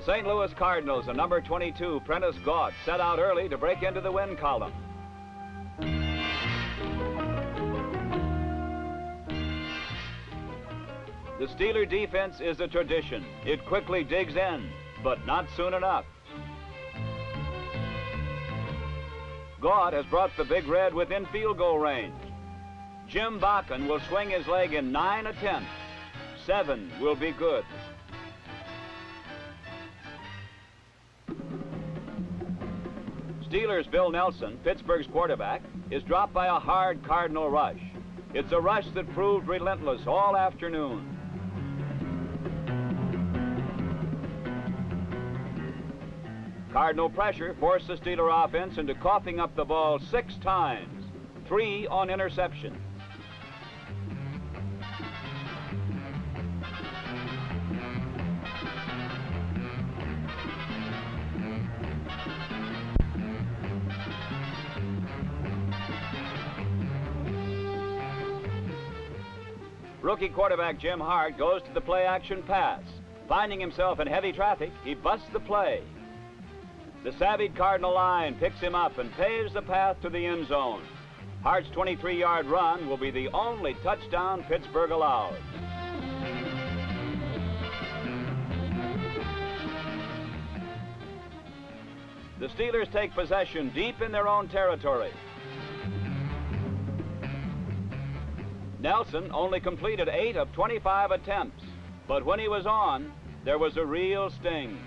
St. Louis Cardinals and number 22, Prentice Gaunt, set out early to break into the win column. The Steeler defense is a tradition. It quickly digs in, but not soon enough. Gaunt has brought the Big Red within field goal range. Jim Bakken will swing his leg in 9 attempts. 7 will be good. Steelers' Bill Nelson, Pittsburgh's quarterback, is dropped by a hard Cardinal rush. It's a rush that proved relentless all afternoon. Cardinal pressure forced the Steeler offense into coughing up the ball 6 times, 3 on interception. Rookie quarterback Jim Hart goes to the play-action pass. Finding himself in heavy traffic, he busts the play. The savvied Cardinal line picks him up and paves the path to the end zone. Hart's 23-yard run will be the only touchdown Pittsburgh allows. The Steelers take possession deep in their own territory. Nelson only completed 8 of 25 attempts, but when he was on, there was a real sting.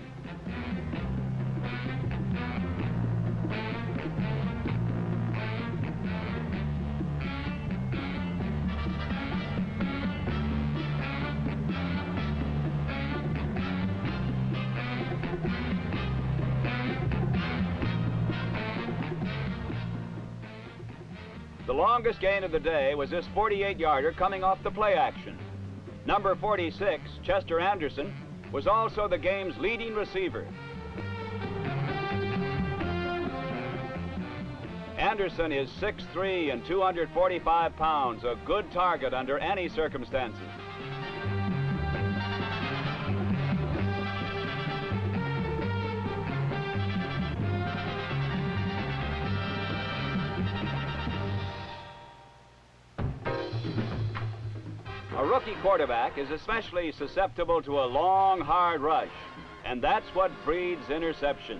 The longest gain of the day was this 48-yarder coming off the play action. Number 46, Chester Anderson, was also the game's leading receiver. Anderson is 6'3" and 245 pounds, a good target under any circumstances. A rookie quarterback is especially susceptible to a long, hard rush, and that's what breeds interceptions.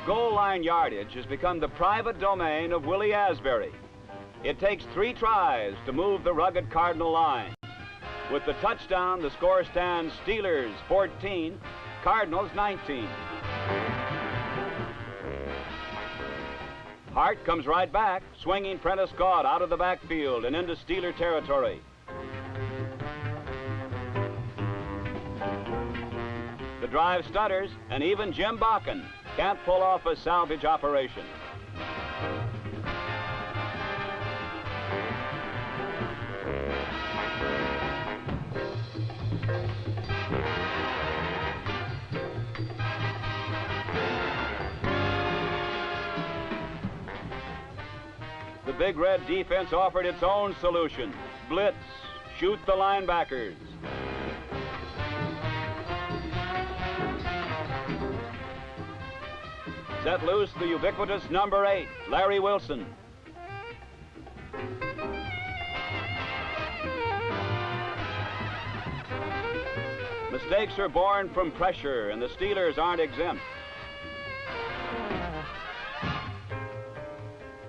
Goal line yardage has become the private domain of Willie Asbury. It takes 3 tries to move the rugged Cardinal line. With the touchdown, the score stands Steelers 14, Cardinals 19. Hart comes right back, swinging Prentice Gaunt out of the backfield and into Steeler territory. The drive stutters, and even Jim Bakken can't pull off a salvage operation. The Big Red defense offered its own solution. Blitz, shoot the linebackers. Set loose the ubiquitous number 8, Larry Wilson. Mistakes are born from pressure, and the Steelers aren't exempt.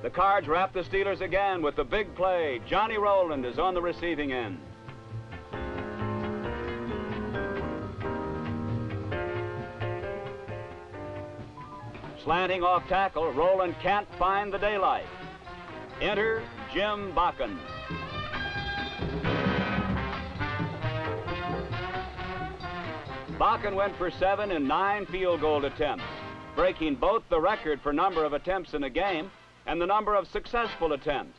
The Cards wrap the Steelers again with the big play. Johnny Rowland is on the receiving end. Slanting off tackle, Rowland can't find the daylight. Enter Jim Bakken. Bakken went for 7 in 9 field goal attempts, breaking both the record for number of attempts in a game and the number of successful attempts.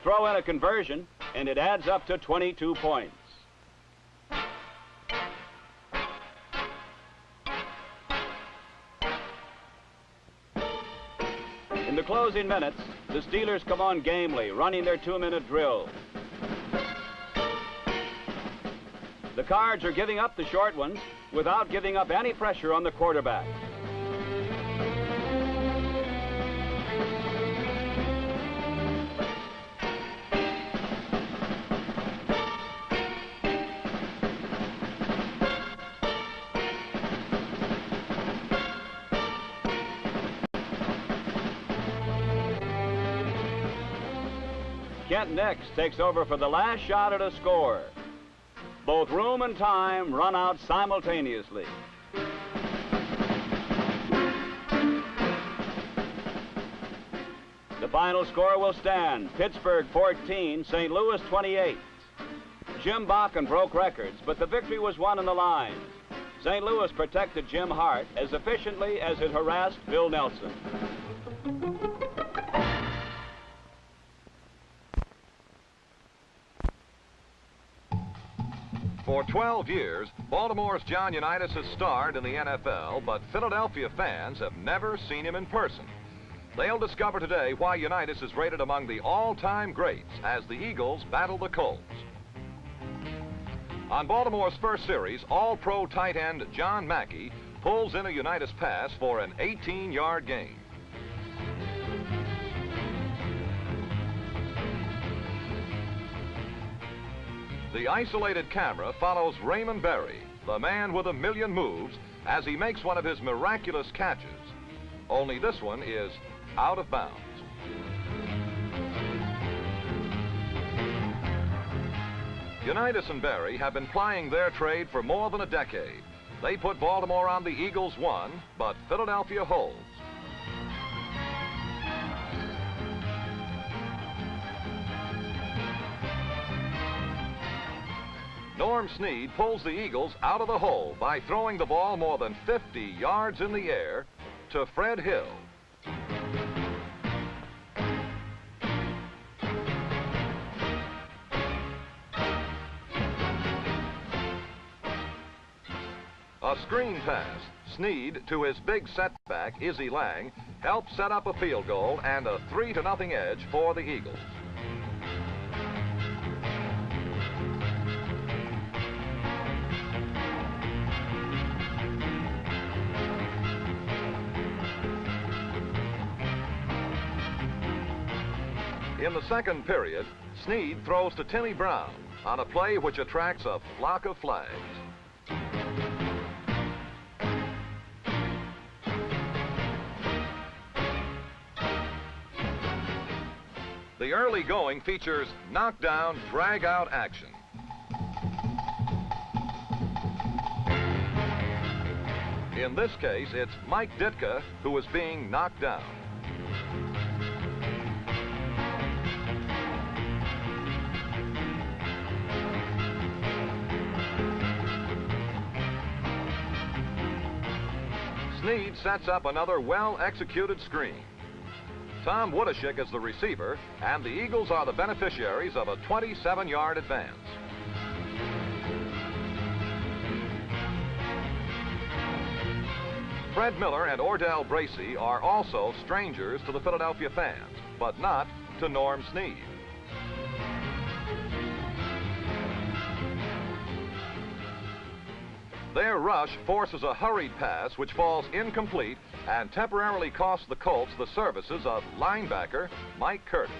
Throw in a conversion, and it adds up to 22 points. closing minutes, the Steelers come on gamely, running their 2-minute drill. The Cards are giving up the short ones without giving up any pressure on the quarterback. Kent next takes over for the last shot at a score. Both room and time run out simultaneously. The final score will stand. Pittsburgh 14, St. Louis 28. Jim Bakken broke records, but the victory was won in the line. St. Louis protected Jim Hart as efficiently as it harassed Bill Nelson. For 12 years, Baltimore's John Unitas has starred in the NFL, but Philadelphia fans have never seen him in person. They'll discover today why Unitas is rated among the all-time greats as the Eagles battle the Colts. On Baltimore's first series, All-Pro tight end John Mackey pulls in a Unitas pass for an 18-yard gain. The isolated camera follows Raymond Berry, the man with a million moves, as he makes one of his miraculous catches. Only this one is out of bounds. Unitas and Berry have been plying their trade for more than a decade. They put Baltimore on the Eagles' one, but Philadelphia holds. Norm Snead pulls the Eagles out of the hole by throwing the ball more than 50 yards in the air to Fred Hill. A screen pass. Snead, to his big setback, Izzy Lang, helps set up a field goal and a 3-0 edge for the Eagles. In the second period, Snead throws to Timmy Brown on a play which attracts a flock of flags. The early going features knockdown, drag-out action. In this case, it's Mike Ditka who is being knocked down. Snead sets up another well-executed screen. Tom Woodashik is the receiver, and the Eagles are the beneficiaries of a 27-yard advance. Fred Miller and Ordell Bracey are also strangers to the Philadelphia fans, but not to Norm Snead. Their rush forces a hurried pass which falls incomplete and temporarily costs the Colts the services of linebacker Mike Curtis.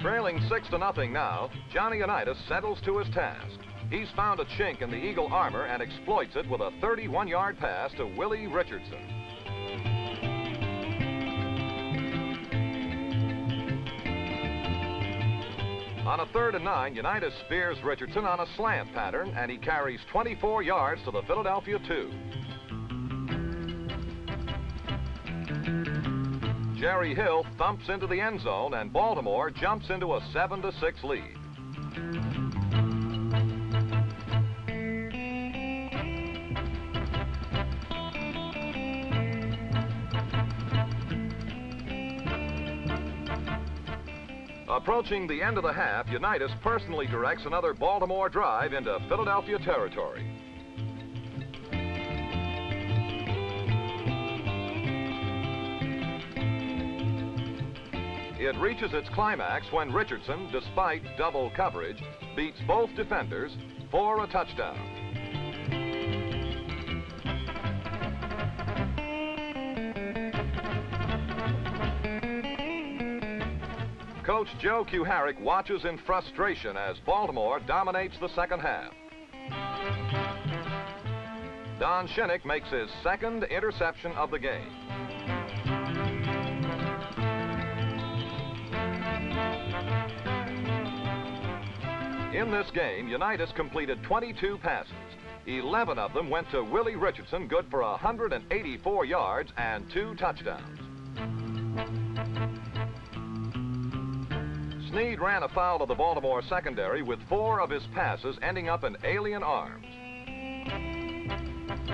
Trailing 6-0 now, Johnny Unitas settles to his task. He's found a chink in the Eagle armor and exploits it with a 31-yard pass to Willie Richardson. On a 3rd and 9, Unitas spears Richardson on a slant pattern, and he carries 24 yards to the Philadelphia 2. Jerry Hill thumps into the end zone, and Baltimore jumps into a 7-6 lead. Approaching the end of the half, Unitas personally directs another Baltimore drive into Philadelphia territory. It reaches its climax when Richardson, despite double coverage, beats both defenders for a touchdown. Coach Joe Kuharich watches in frustration as Baltimore dominates the second half. Don Shinnick makes his second interception of the game. In this game, Unitas completed 22 passes. 11 of them went to Willie Richardson, good for 184 yards and 2 touchdowns. Snead ran afoul of the Baltimore secondary with 4 of his passes ending up in alien arms.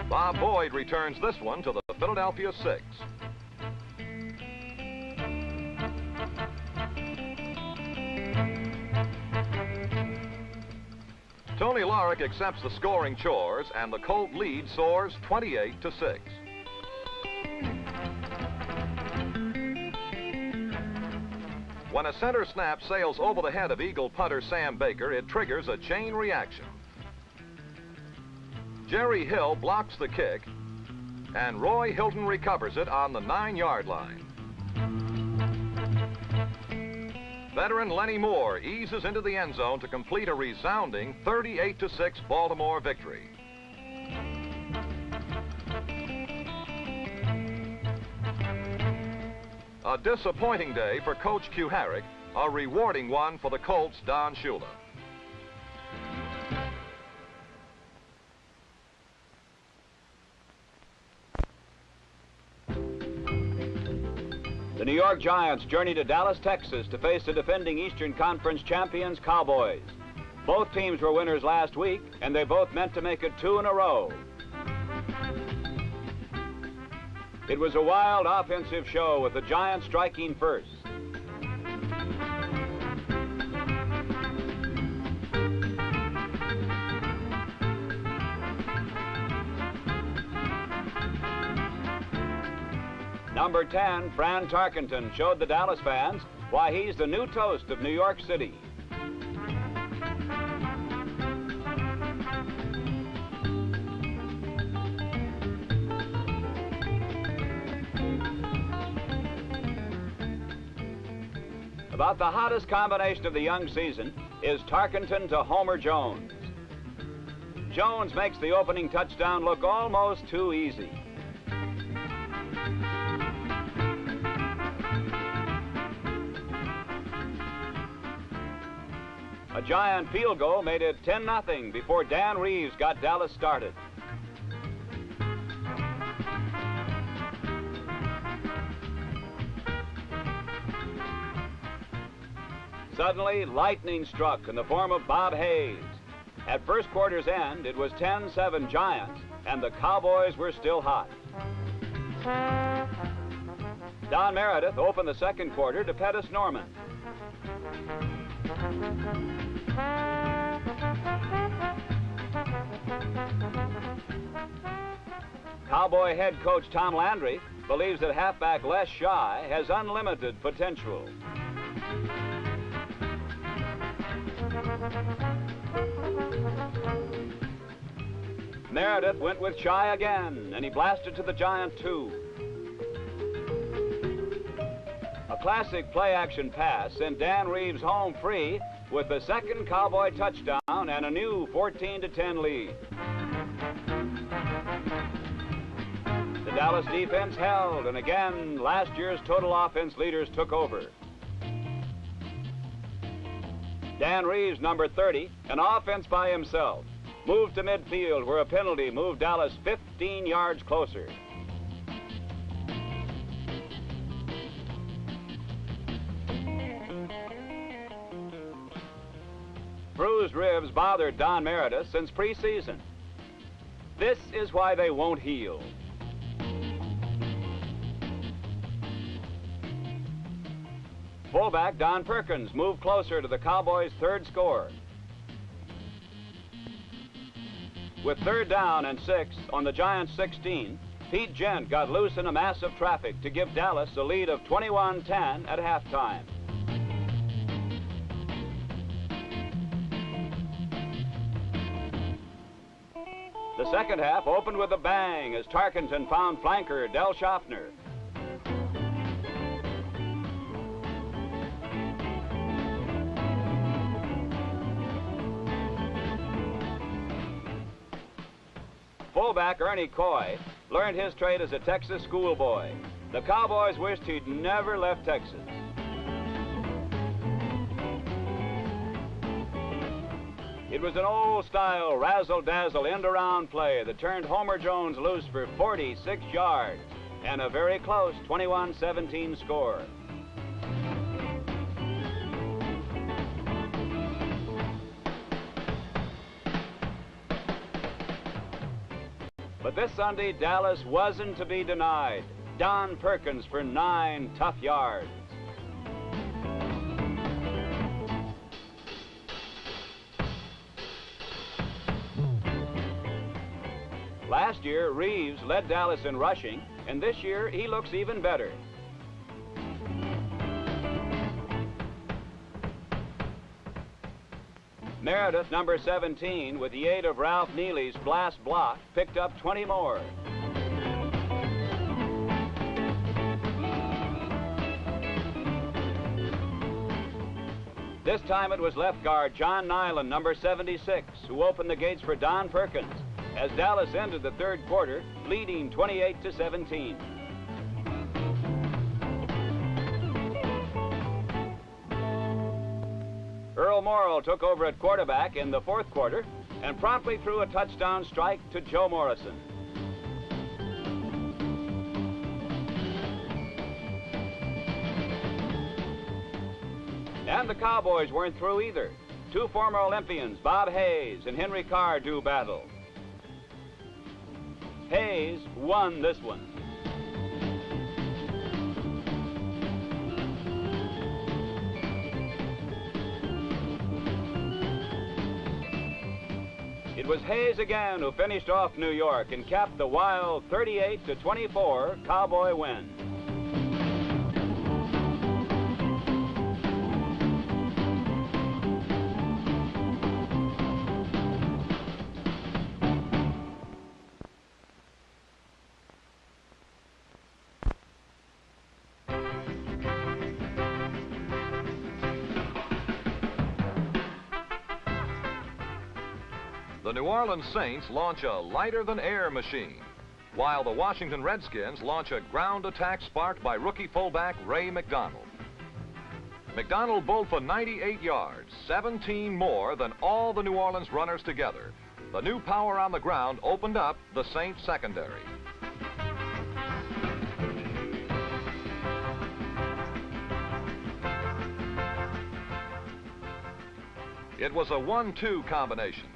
Bob Boyd returns this one to the Philadelphia 6. Tony Larick accepts the scoring chores, and the Colt lead soars 28-6. When a center snap sails over the head of Eagle punter Sam Baker, it triggers a chain reaction. Jerry Hill blocks the kick, and Roy Hilton recovers it on the 9-yard line. Veteran Lenny Moore eases into the end zone to complete a resounding 38-6 Baltimore victory. A disappointing day for Coach Kuharich, a rewarding one for the Colts' Don Shula. The New York Giants journey to Dallas, Texas to face the defending Eastern Conference champions Cowboys. Both teams were winners last week, and they both meant to make it 2 in a row. It was a wild offensive show with the Giants striking first. Number 10, Fran Tarkenton, showed the Dallas fans why he's the new toast of New York City. About the hottest combination of the young season is Tarkenton to Homer Jones. Jones makes the opening touchdown look almost too easy. A Giant field goal made it 10-0 before Dan Reeves got Dallas started. Suddenly, lightning struck in the form of Bob Hayes. At first quarter's end, it was 10-7 Giants, and the Cowboys were still hot. Don Meredith opened the second quarter to Pettis Norman. Cowboy head coach Tom Landry believes that halfback Les Shy has unlimited potential. Meredith went with Shy again, and he blasted to the Giant 2. A classic play-action pass sent Dan Reeves home free with the second Cowboy touchdown and a new 14-10 lead. The Dallas defense held, and again, last year's total offense leaders took over. Dan Reeves, number 30, an offense by himself, moved to midfield where a penalty moved Dallas 15 yards closer. Bruised ribs bothered Don Meredith since preseason. This is why they won't heal. Fullback Don Perkins moved closer to the Cowboys' third score. With 3rd down and 6 on the Giants' 16, Pete Gent got loose in a mass of traffic to give Dallas a lead of 21-10 at halftime. The second half opened with a bang as Tarkenton found flanker Del Schaffner. Fullback Ernie Coy learned his trade as a Texas schoolboy. The Cowboys wished he'd never left Texas. It was an old-style razzle-dazzle end-around play that turned Homer Jones loose for 46 yards and a very close 21-17 score. But this Sunday, Dallas wasn't to be denied. Don Perkins for 9 tough yards. Last year, Reeves led Dallas in rushing, and this year he looks even better. Meredith, number 17, with the aid of Ralph Neely's blast block, picked up 20 more. This time it was left guard John Nyland, number 76, who opened the gates for Don Perkins as Dallas ended the third quarter, leading 28-17. Earl Morrill took over at quarterback in the fourth quarter and promptly threw a touchdown strike to Joe Morrison. And the Cowboys weren't through either. 2 former Olympians, Bob Hayes and Henry Carr, do battle. Hayes won this one. It was Hayes again who finished off New York and capped the wild 38-24 Cowboy win. The New Orleans Saints launch a lighter-than-air machine, while the Washington Redskins launch a ground attack sparked by rookie fullback Ray McDonald. McDonald bowled for 98 yards, 17 more than all the New Orleans runners together. The new power on the ground opened up the Saints secondary. It was a 1-2 combination.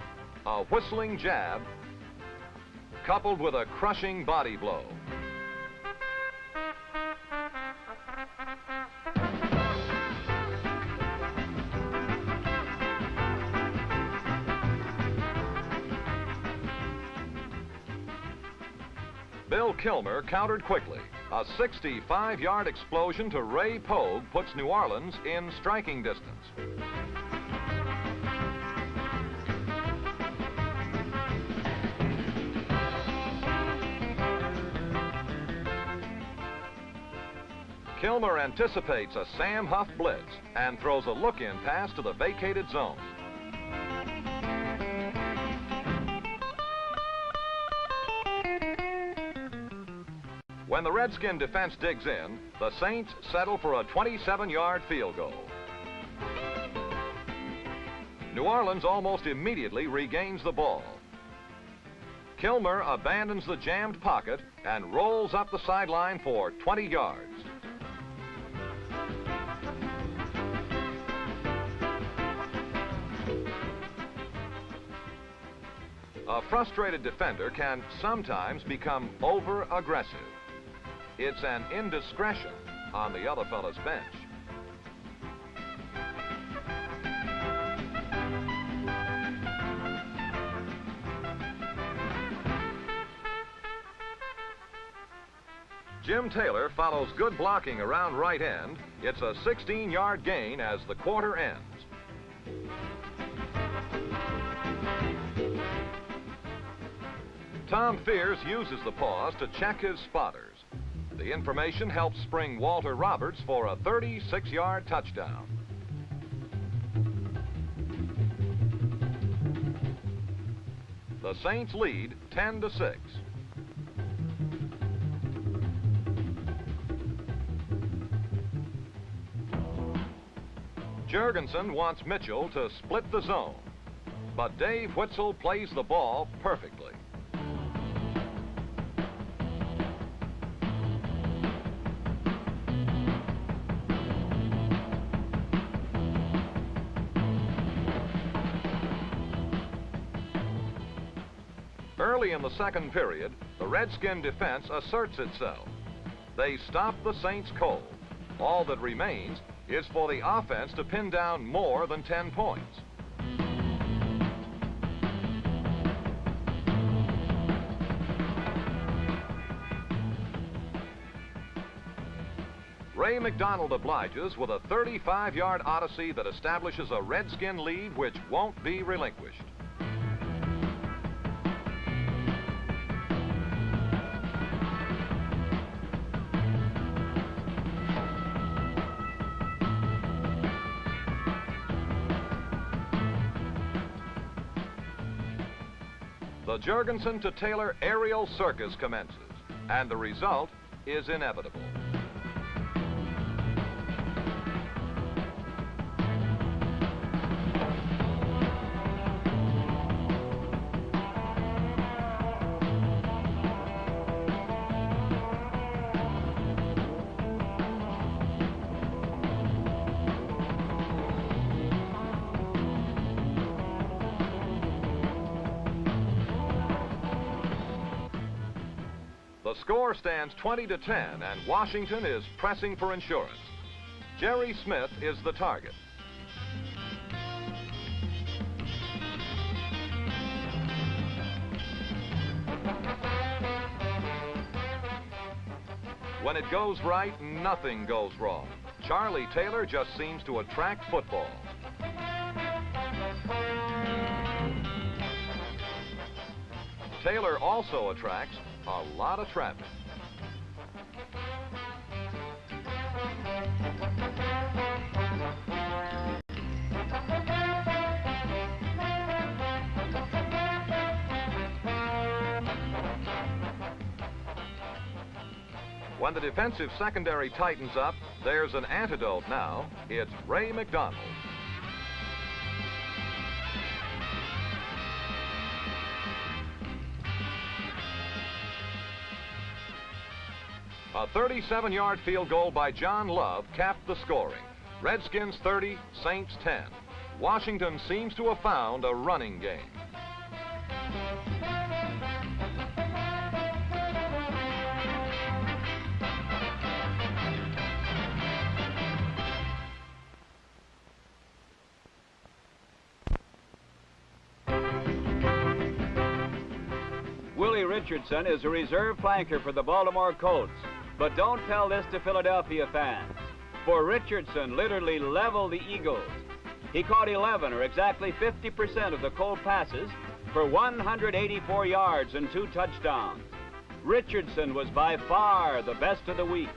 A whistling jab coupled with a crushing body blow. Bill Kilmer countered quickly. A 65-yard explosion to Ray Pogue puts New Orleans in striking distance. Kilmer anticipates a Sam Huff blitz and throws a look-in pass to the vacated zone. When the Redskin defense digs in, the Saints settle for a 27-yard field goal. New Orleans almost immediately regains the ball. Kilmer abandons the jammed pocket and rolls up the sideline for 20 yards. A frustrated defender can sometimes become over-aggressive. It's an indiscretion on the other fellow's bench. Jim Taylor follows good blocking around right end. It's a 16-yard gain as the quarter ends. Tom Fears uses the pause to check his spotters. The information helps spring Walter Roberts for a 36-yard touchdown. The Saints lead 10-6. Jurgensen wants Mitchell to split the zone, but Dave Witzel plays the ball perfectly. Early in the second period, the Redskin defense asserts itself. They stop the Saints cold. All that remains is for the offense to pin down more than 10 points. Ray McDonald obliges with a 35-yard odyssey that establishes a Redskin lead which won't be relinquished. The Jurgensen to Taylor aerial circus commences, and the result is inevitable. The score stands 20-10, and Washington is pressing for insurance. Jerry Smith is the target. When it goes right, nothing goes wrong. Charlie Taylor just seems to attract football. Taylor also attracts a lot of traffic. When the defensive secondary tightens up, there's an antidote now. It's Ray McDonald. A 37-yard field goal by John Love capped the scoring. Redskins 30, Saints 10. Washington seems to have found a running game. Willie Richardson is a reserve flanker for the Baltimore Colts. But don't tell this to Philadelphia fans, for Richardson literally leveled the Eagles. He caught 11, or exactly 50% of the Colt passes, for 184 yards and 2 touchdowns. Richardson was by far the best of the week.